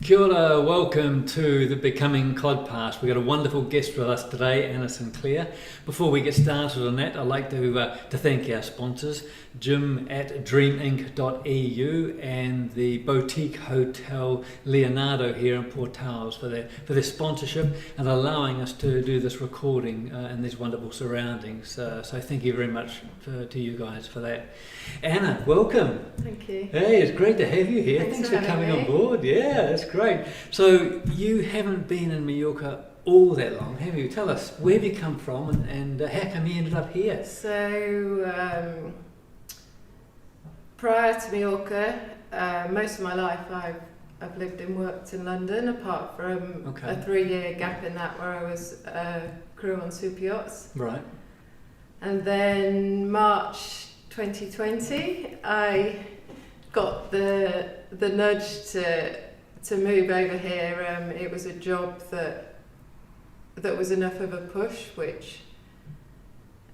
Kia ora, welcome to the Becoming Codcast. We've got a wonderful guest with us today, Anna Sinclair. Before we get started on that, I'd like to thank our sponsors, Jim at dreaminc.eu and the Boutique Hotel Leonardo here in Port Towers for their sponsorship and allowing us to do this recording in these wonderful surroundings. So thank you very much to you guys for that. Anna, welcome. Thank you. Hey, it's great to have you here. Thanks for coming on board. Yeah, that's great. So you haven't been in Mallorca all that long, have you? Tell us, where have you come from and how come you ended up here? So, prior to Mallorca, most of my life I've lived and worked in London, apart from a 3-year gap in that where I was crew on super yachts. Right. And then March 2020, I got the nudge to move over here. It was a job that was enough of a push, which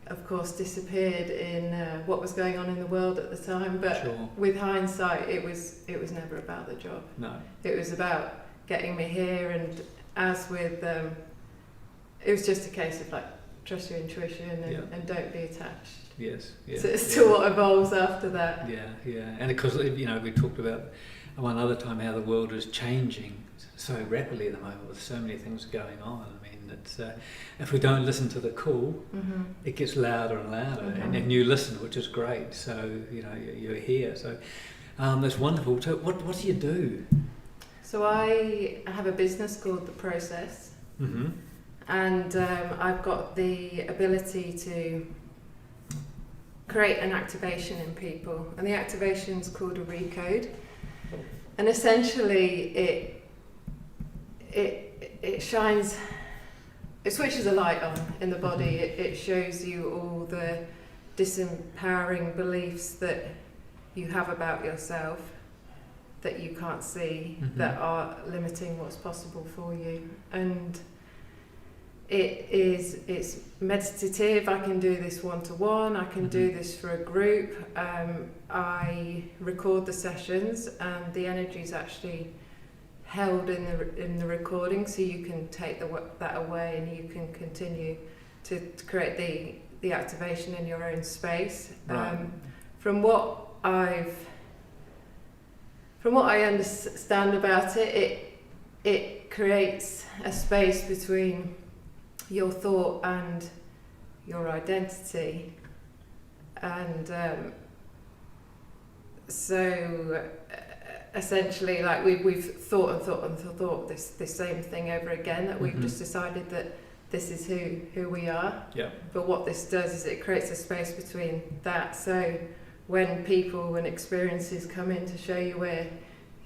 of course disappeared in what was going on in the world at the time. But Sure. With hindsight, it was never about the job. No. It was about getting me here, and as with it was just a case of like trust your intuition and don't be attached. Yes. To what evolves after that. Yeah. And of course, we talked about one other time how the world is changing so rapidly at the moment with so many things going on. I mean, it's if we don't listen to the call, it gets louder and louder, and you listen, which is great. So you're here. So that's wonderful. So what do you do? So I have a business called The Process, and I've got the ability to create an activation in people, and the activation's called a recode, and essentially it shines, it switches a light on in the body. It shows you all the disempowering beliefs that you have about yourself that you can't see, that are limiting what's possible for you. And it's meditative. I can do this one-to-one, I can do this for a group. I record the sessions, and the energy is actually held in the recording, so you can take that away and you can continue to create the activation in your own space. Right. From what I understand about it creates a space between your thought and your identity, and so essentially, like we've thought this same thing over again, that we've just decided that this is who we are. Yeah. But what this does is it creates a space between that, so when people and experiences come in to show you where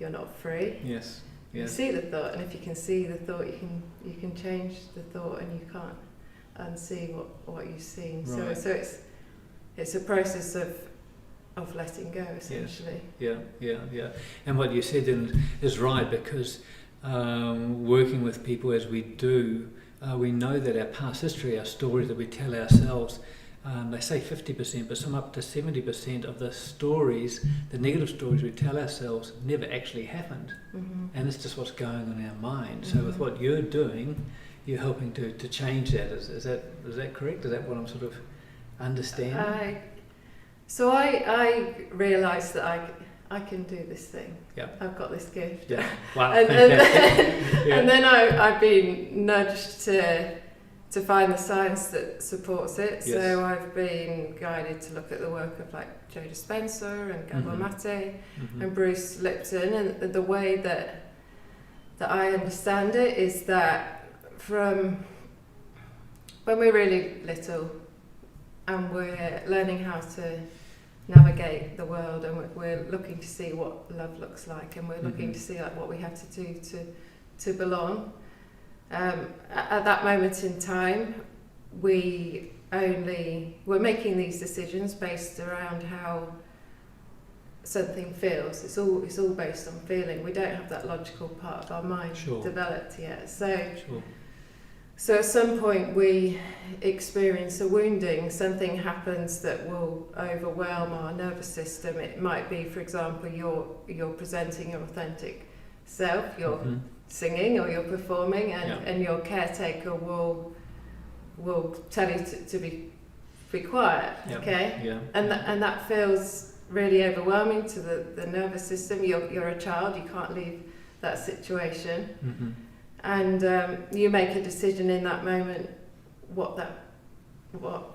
you're not free, Yes. you see the thought, and if you can see the thought, you can change the thought, and you can't unsee what you've seen. Right. So it's a process of letting go, essentially. Yes. Yeah. And what you said is right, because working with people as we do, we know that our past history, our stories that we tell ourselves, they say 50%, but some up to 70% of the stories, the negative stories we tell ourselves, never actually happened. And it's just what's going on in our mind. So with what you're doing, you're helping to change that. Is that correct? Is that what I'm sort of understanding? So I realised that I can do this thing. Yeah. I've got this gift. Yeah. Wow. and then I've been nudged to find the science that supports it. Yes. So I've been guided to look at the work of like Joe Dispenza and Gabor Mate and Bruce Lipton, and the way that I understand it is that from when we're really little and we're learning how to navigate the world, and we're looking to see what love looks like, and we're looking to see like what we have to do to belong. At that moment in time, we're making these decisions based around how something feels. It's all based on feeling. We don't have that logical part of our mind developed yet. So at some point we experience a wounding, something happens that will overwhelm our nervous system. It might be, for example, you're presenting your authentic self, you're singing or you're performing, and your caretaker will tell you to be quiet, okay? Yeah. And that feels really overwhelming to the nervous system. You're a child, you can't leave that situation. And you make a decision in that moment what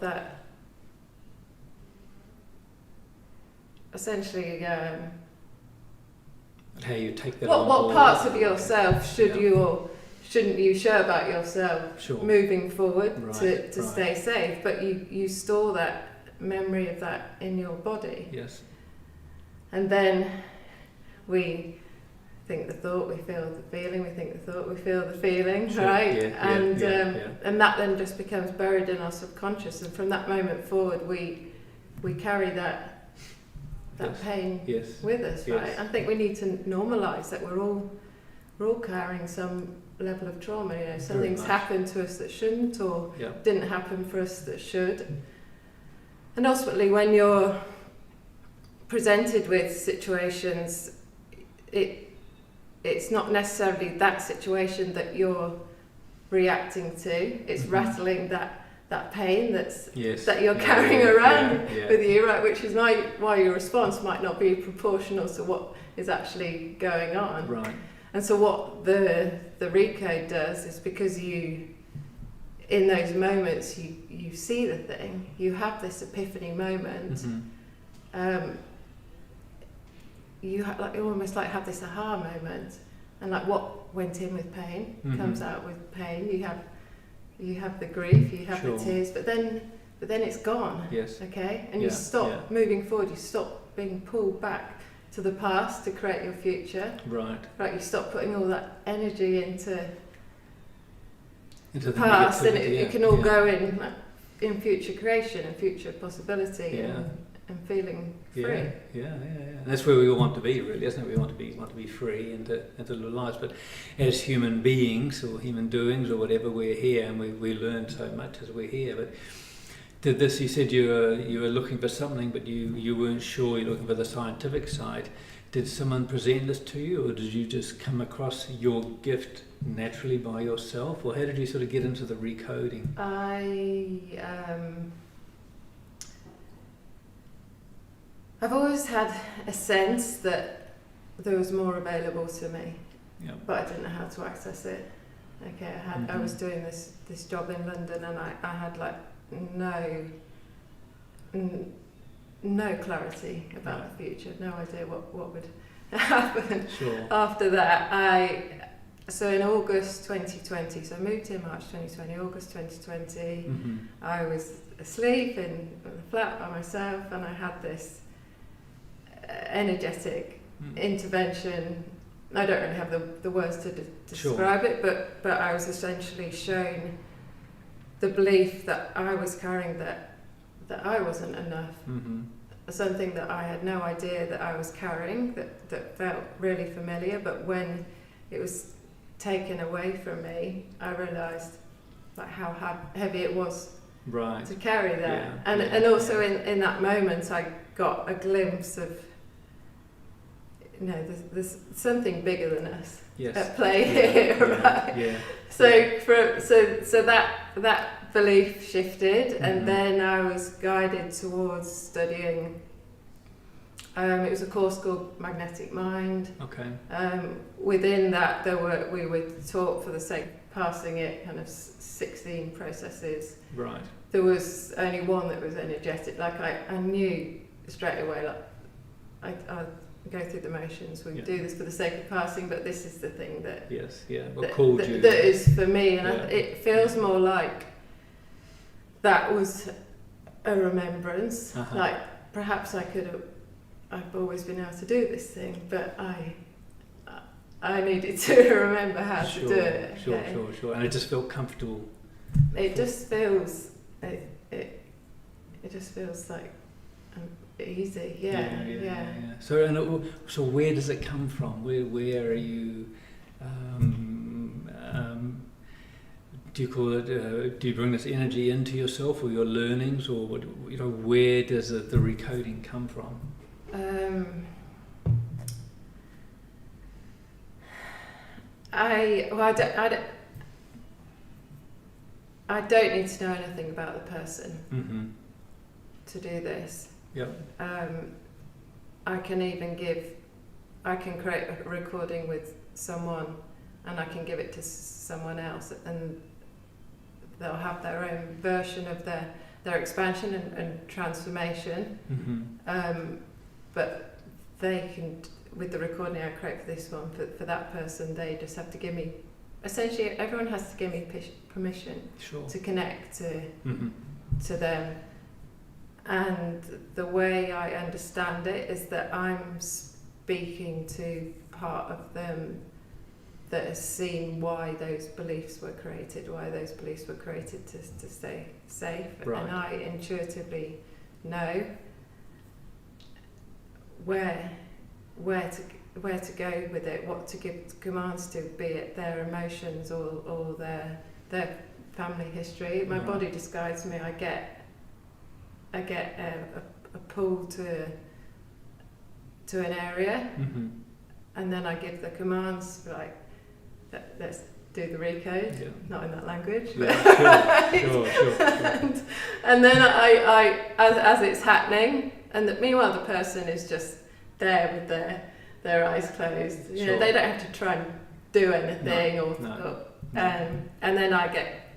that essentially how you take that what parts of yourself should you or shouldn't you share about yourself moving forward to stay safe, but you store that memory of that in your body. Yes. And then we think the thought, we feel the feeling, we think the thought, we feel the feeling, right? And that then just becomes buried in our subconscious, and from that moment forward we carry that pain with us, right? I think we need to normalise that we're all carrying some level of trauma. You know, something's happened to us that shouldn't, or didn't happen for us that should. And ultimately, when you're presented with situations, it's not necessarily that situation that you're reacting to. It's rattling that pain that you're carrying around with you, right? Which is why your response might not be proportional to what is actually going on. Right. And so what the recode does is, because in those moments you see the thing, you have this epiphany moment. You almost have this aha moment, and like what went in with pain comes out with pain. You have the grief, you have the tears, but then it's gone. Yes. Okay, and you stop moving forward. You stop being pulled back to the past to create your future. Right. Right. You stop putting all that energy into the past, and it can all go in future creation and future possibility. And feeling free. And that's where we all want to be, really, isn't it? We want to be free and to live lives. But as human beings or human doings or whatever, we're here, and we learn so much as we're here. But did this? You said you were looking for something, but you weren't sure. You're looking for the scientific side. Did someone present this to you, or did you just come across your gift naturally by yourself, or how did you sort of get into the recoding? I've always had a sense that there was more available to me, but I didn't know how to access it. Okay, I was doing this job in London, and I had like no clarity about the future, no idea what would happen. After that. So in August 2020, so I moved here March 2020, August 2020, I was asleep in the flat by myself, and I had this energetic intervention. I don't really have the words to describe it, but I was essentially shown the belief that I was carrying that I wasn't enough. Something that I had no idea that I was carrying, that felt really familiar, but when it was taken away from me, I realised like how heavy it was to carry that. And also in that moment I got a glimpse of, there's something bigger than us at play here, right? So that belief shifted, and then I was guided towards studying. It was a course called Magnetic Mind. Okay. Within that, we were taught, for the sake of passing it, kind of 16 processes. Right. There was only one that was energetic. Like I knew straight away, like I go through the motions. We do this for the sake of passing, but this is the thing that that is for me, and it feels more like that was a remembrance. Like perhaps I've always been able to do this thing, but I needed to remember how to do it. Sure. And it just felt comfortable. It just feels it just feels like easy. Yeah. So where does it come from? Where are you? Do you call it? Do you bring this energy into yourself, or your learnings, or where does the recoding come from? I don't need to know anything about the person to do this. Yep. I can create a recording with someone, and I can give it to someone else, and they'll have their own version of their expansion and transformation. But they can, with the recording I create for this one, for that person, they just have to give me, essentially everyone has to give me permission to connect to them. And the way I understand it is that I'm speaking to part of them that has seen why those beliefs were created to stay safe. Right. And I intuitively know where to go with it, what to give commands to, be it their emotions or their family history. My body just guides me. I get a pull to an area, and then I give the commands like, let's do the recode, not in that language. Yeah, sure. And then I as it's happening, and meanwhile the person is just there with their eyes closed. You know, they don't have to try and do anything and then I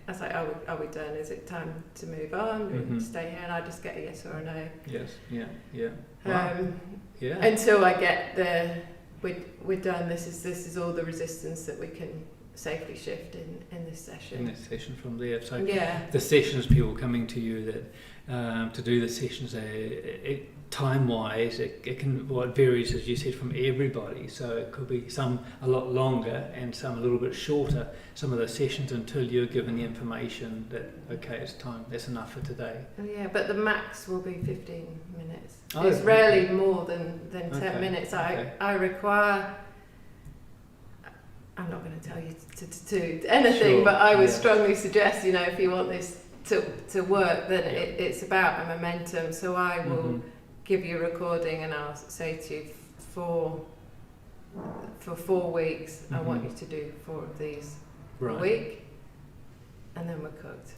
was like, are we done? Is it time to move on? And stay here? And I just get a yes or a no. Yes, yeah. Wow. Until I get we're done. This is all the resistance that we can safely shift in this session. In this session from there. So yeah. The sessions, people coming to you that to do the sessions, time-wise, it varies, as you said, from everybody. So it could be some a lot longer and some a little bit shorter, some of the sessions, until you're given the information that, okay, it's time, that's enough for today. Yeah, but the max will be 15 minutes. Oh, it's rarely more than 10 minutes. Okay. I require... I'm not going to tell you to do anything, but I would strongly suggest, if you want this to work, then it's about a momentum. So I will give you a recording and I'll say to you, for 4 weeks, I want you to do 4 of these a week, and then we're cooked.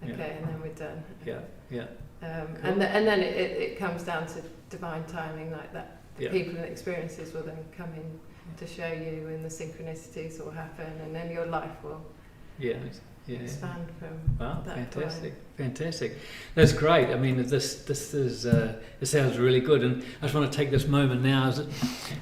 And then we're done. Cool. And then it comes down to divine timing, like that. People and experiences will then come in to show you, and the synchronicities will happen, and then your life will expand from that Fantastic. That's great. I mean, this sounds really good, and I just want to take this moment now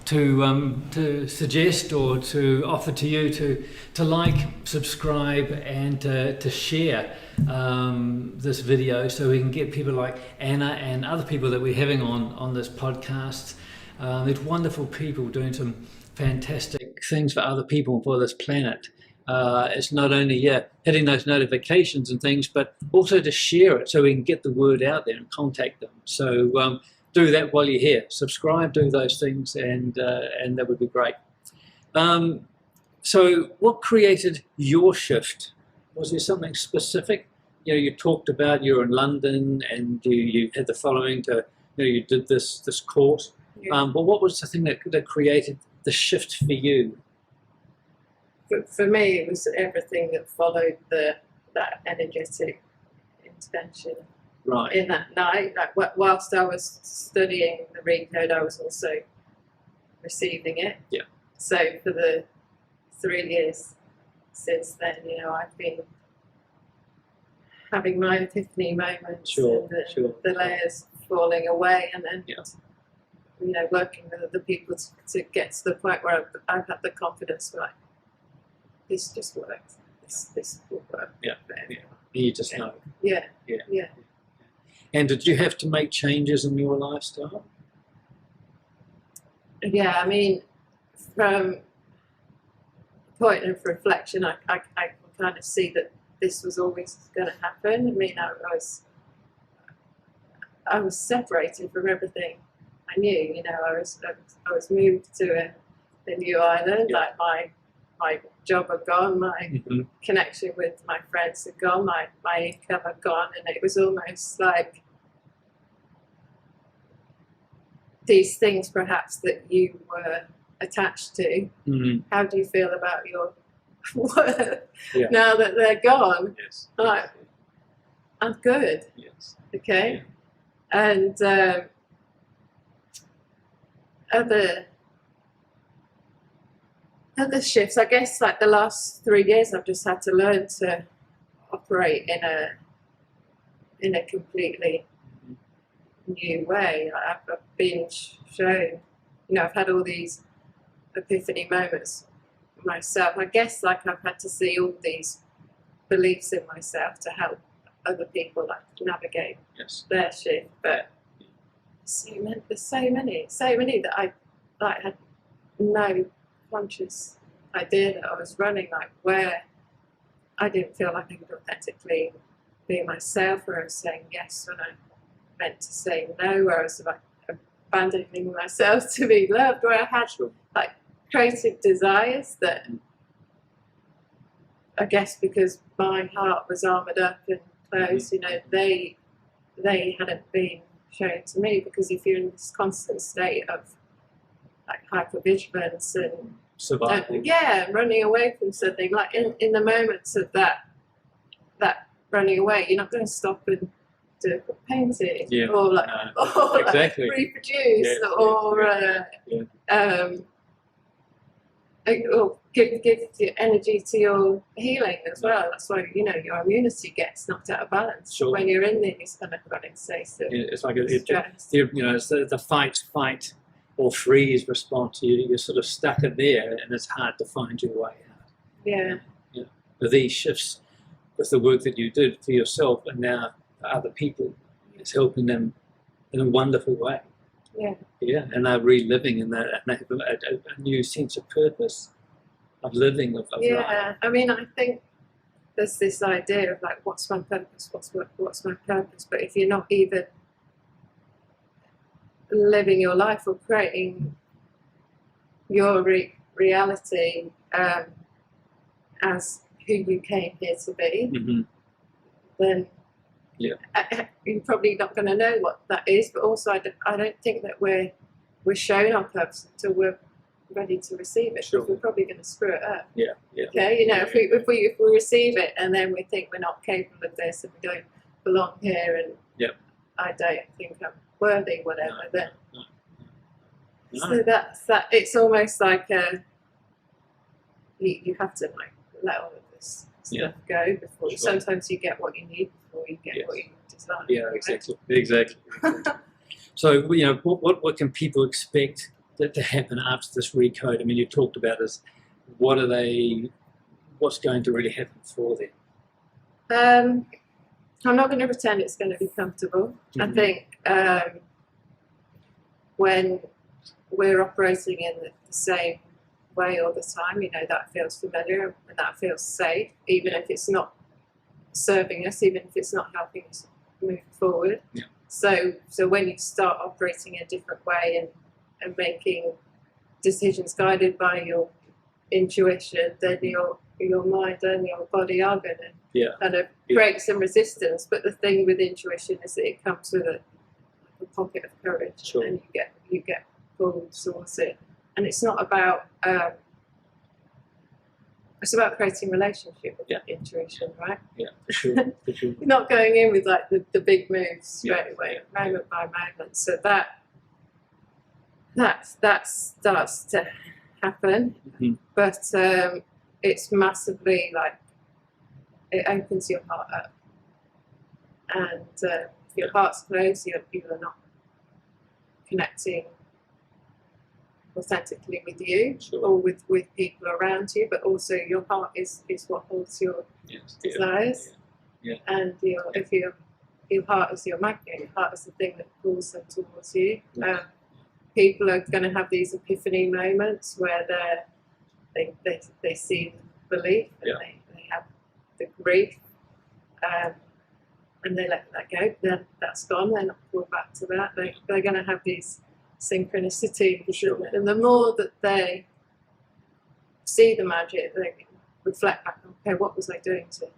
to suggest or to offer to you to like, subscribe, and to share this video, so we can get people like Anna and other people that we're having on this podcast. There's wonderful people doing some fantastic things for other people, for this planet. It's not only hitting those notifications and things, but also to share it so we can get the word out there and contact them. So do that while you're here. Subscribe, do those things, and that would be great. So what created your shift? Was there something specific? You talked about you were in London and you had the following to, you did this course. But what was the thing that created the shift for you? For me, it was everything that followed that energetic intervention. Right. In that night, like whilst I was studying the recode, I was also receiving it. Yeah. So for the 3 years since then, I've been having my epiphany moments, and the layers falling away, and then working with other people to get to the point where I've had the confidence, like, this just works. This will work. Yeah. You just know. Yeah. And did you have to make changes in your lifestyle? Yeah, I mean, from a point of reflection, I can kind of see that this was always going to happen. I mean, I was separated from everything I knew. I was moved to a new island. Yeah. Like my job had gone, my connection with my friends had gone, my income had gone, and it was almost like these things perhaps that you were attached to. How do you feel about Yeah. now that they're gone. Yes. Like, I'm good. Yes. Okay. And other shifts, I guess, like the last 3 years, I've just had to learn to operate in a completely new way. I've been shown, I've had all these epiphany moments myself. I guess like I've had to see all these beliefs in myself to help other people like navigate their shift. But there's so many that I like had no conscious idea that I was running, like where I didn't feel like I could authentically be myself, where I was saying yes when I meant to say no, where I was like abandoning myself to be loved, where I had like creative desires that I guess because my heart was armoured up and closed, they hadn't been shown to me, because if you're in this constant state of like hypervigilance and survival, running away from something, like in the moments of that running away, you're not going to stop and do a painting or exactly. like reproduce or give your energy to your healing as well. That's why your immunity gets knocked out of balance when you're in these kind of running states. It's like it's the fight or freeze response. You're sort of stuck in there, and it's hard to find your way out. Yeah. But these shifts, with the work that you did for yourself and now for other people, it's helping them in a wonderful way. Yeah, and they're reliving, and they have a new sense of purpose of living, of life. I mean, I think there's this idea of like, what's my purpose? What's my purpose? But if you're not even living your life or creating your reality as who you came here to be, then you're probably not going to know what that is. But also, I don't think that we're shown our purpose until we're ready to receive it. Because we're probably going to screw it up. Okay, if we receive it and then we think we're not capable of this and we don't belong here and I don't think I'm worthy, whatever. Then so that's that. It's almost like you have to like let all of this stuff go before. Sometimes you get what you need before you get what you desire. Yeah, exactly. So what can people expect that to happen after this recode? I mean, you talked about this. What's going to really happen for them? I'm not going to pretend it's going to be comfortable. I think when we're operating in the same way all the time, that feels familiar and that feels safe, even if it's not serving us, even if it's not helping us move forward. So when you start operating in a different way and making decisions guided by your intuition, then your mind and your body are going to kind of create some resistance. But the thing with intuition is that it comes with a pocket of courage, and you get pulled towards it. And it's not about it's about creating relationship with intuition, right? Yeah, for sure. You're not going in with like the big moves straight away, moment by moment. So that starts to happen, but it's massively like it opens your heart up, and if your heart's closed, you're not connecting authentically with you or with people around you, but also your heart is what holds your desires, and if your heart is your magnet, your heart is the thing that pulls them towards you. People are going to have these epiphany moments where they see the belief and they have the grief, and they let that go. Then that's gone. They're not pulled back to that. They're going to have these synchronicities, and the more that they see the magic, they can reflect back on, okay, what was I doing to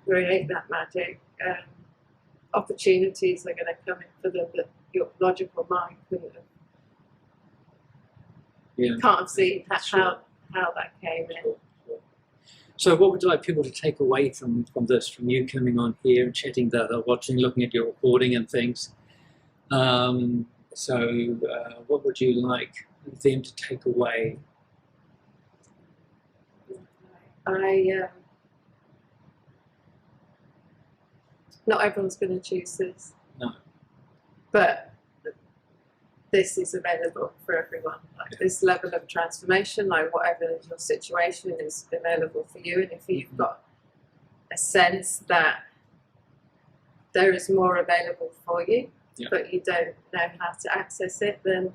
create that magic? Opportunities are going to come in for them that your logical mind couldn't have, can't have seen how that came in. So what would you like people to take away from this, from you coming on here and chatting to other, watching, looking at your recording and things? What would you like them to take away? Not everyone's going to choose this. No. But this is available for everyone. Like this level of transformation, like whatever your situation is available for you. And if you've got a sense that there is more available for you, but you don't know how to access it, then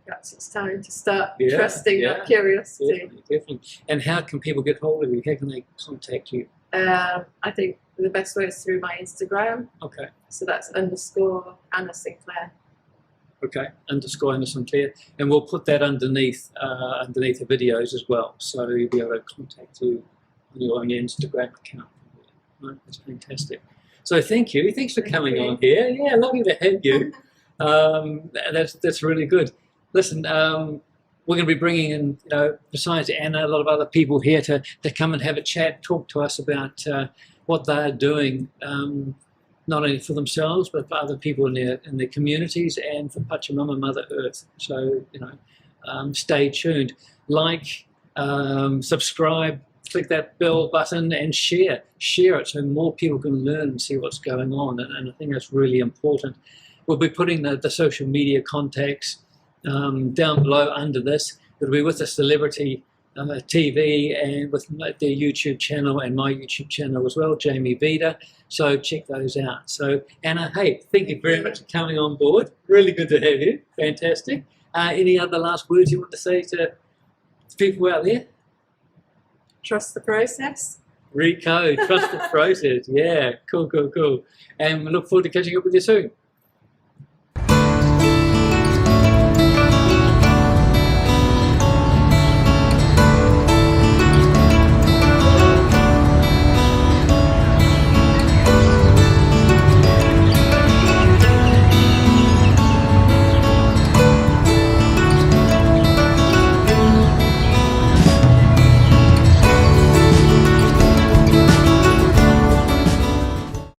perhaps it's time to start trusting that curiosity. Definitely. And how can people get hold of you? How can they contact you? I think the best way is through my Instagram. Okay. So that's _ Anna Sinclair. Okay, _ Anna Sinclair. And we'll put that underneath the videos as well. So you'll be able to contact you on your Instagram account. Right, that's fantastic. So thank you. Thanks for coming on here. Yeah, lovely to have you. That's really good. Listen, we're going to be bringing in, besides Anna, a lot of other people here to come and have a chat, talk to us about what they're doing, not only for themselves, but for other people in their communities and for Pachamama, Mother Earth. So, stay tuned. Like, subscribe, click that bell button and share it so more people can learn and see what's going on. And I think that's really important. We'll be putting the social media contacts down below under this. It'll be with the Celebrity TV and with their YouTube channel and my YouTube channel as well, Jamie Vida. So check those out. So Anna, hey, thank you very much for coming on board. Really good to have you. Fantastic. Any other last words you want to say to people out there? Trust the process. Recode, trust the process. Yeah, cool. And we look forward to catching up with you soon.